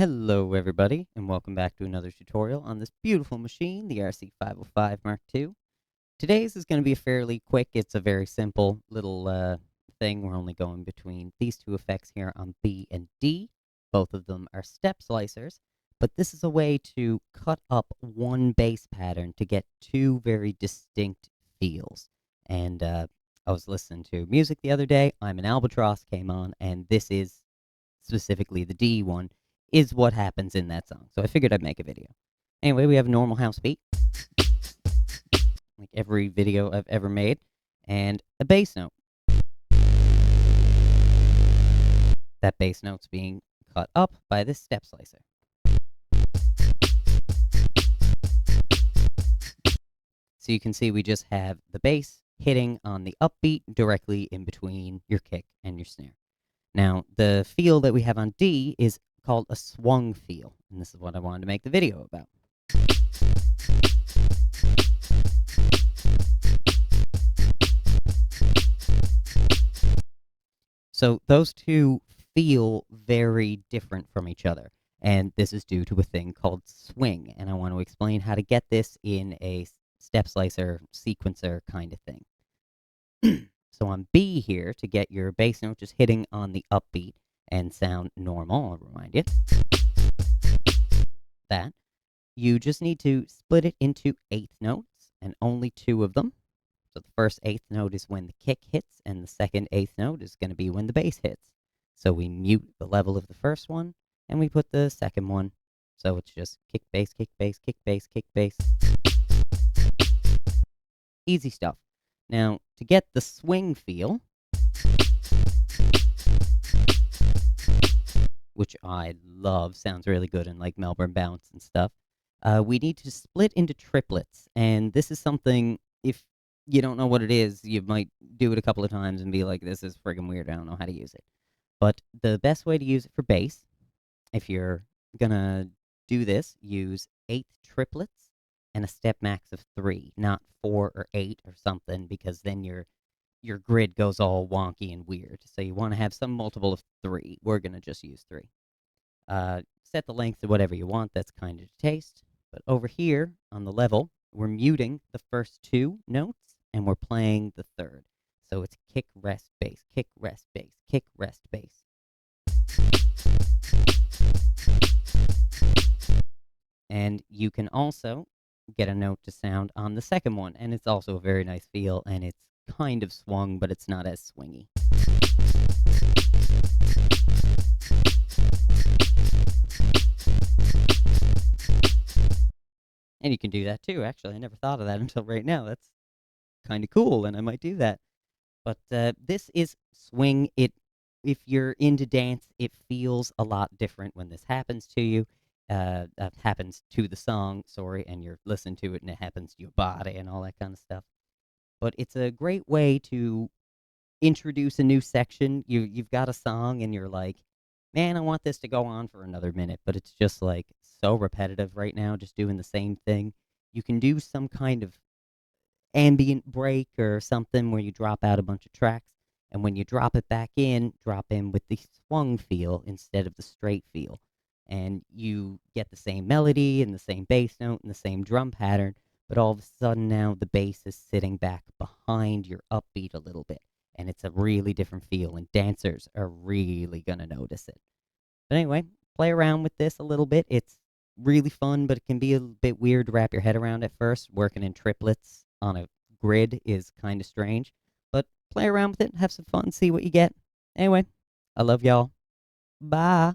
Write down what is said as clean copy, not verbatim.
Hello everybody, and welcome back to another tutorial on this beautiful machine, the Rc505 Mk2. Today's is going to be fairly quick. It's a very simple little thing. We're only going between these two effects here on B and D. Both of them are step slicers, but this is a way to cut up one bass pattern to get two very distinct feels. And I was listening to music the other day. I'm an Albatross came on, and this is specifically the D one, is what happens in that song. So I figured I'd make a video. Anyway, we have a normal house beat, like every video I've ever made, and a bass note. That bass note's being cut up by this step slicer. So you can see we just have the bass hitting on the upbeat directly in between your kick and your snare. Now, the feel that we have on D is called a swung feel, and this is what I wanted to make the video about. So those two feel very different from each other, and this is due to a thing called swing, and I want to explain how to get this in a step slicer sequencer kind of thing. So on B here, to get your bass note just hitting on the upbeat and sound normal, I'll remind you, that you just need to split it into eighth notes, and only two of them. So the first eighth note is when the kick hits, and the second eighth note is going to be when the bass hits. So we mute the level of the first one, and we put the second one. So it's just kick, bass, kick, bass, kick, bass, kick, bass. Easy stuff. Now, to get the swing feel, which I love, sounds really good in like Melbourne bounce and stuff, we need to split into triplets. And this is something, if you don't know what it is, you might do it a couple of times and be like, this is friggin' weird, I don't know how to use it. But the best way to use it for bass, if you're gonna do this, use 8 triplets and a step max of 3, not 4 or 8 or something, because then your grid goes all wonky and weird. So you want to have some multiple of 3. We're going to just use 3. Set the length to whatever you want. That's kind of taste. But over here on the level, we're muting the first 2 notes, and we're playing the third. So it's kick, rest, bass, kick, rest, bass, kick, rest, bass. And you can also get a note to sound on the second one, and it's also a very nice feel, and it's kind of swung, but it's not as swingy. And you can do that too, actually. I never thought of that until right now. That's kind of cool, and I might do that. But this is swing. If you're into dance, it feels a lot different when this happens to you. Happens to the song, sorry, and you're listening to it, and it happens to your body and all that kind of stuff. But it's a great way to introduce a new section. You've got a song, and you're like, man, I want this to go on for another minute, but it's just like so repetitive right now, just doing the same thing. You can do some kind of ambient break or something where you drop out a bunch of tracks, and when you drop it back in, drop in with the swung feel instead of the straight feel. And you get the same melody and the same bass note and the same drum pattern, but all of a sudden now the bass is sitting back behind your upbeat a little bit, and it's a really different feel, and dancers are really going to notice it. But anyway, play around with this a little bit. It's really fun, but it can be a bit weird to wrap your head around at first. Working in triplets on a grid is kind of strange, but play around with it, have some fun, see what you get. Anyway, I love y'all. Bye.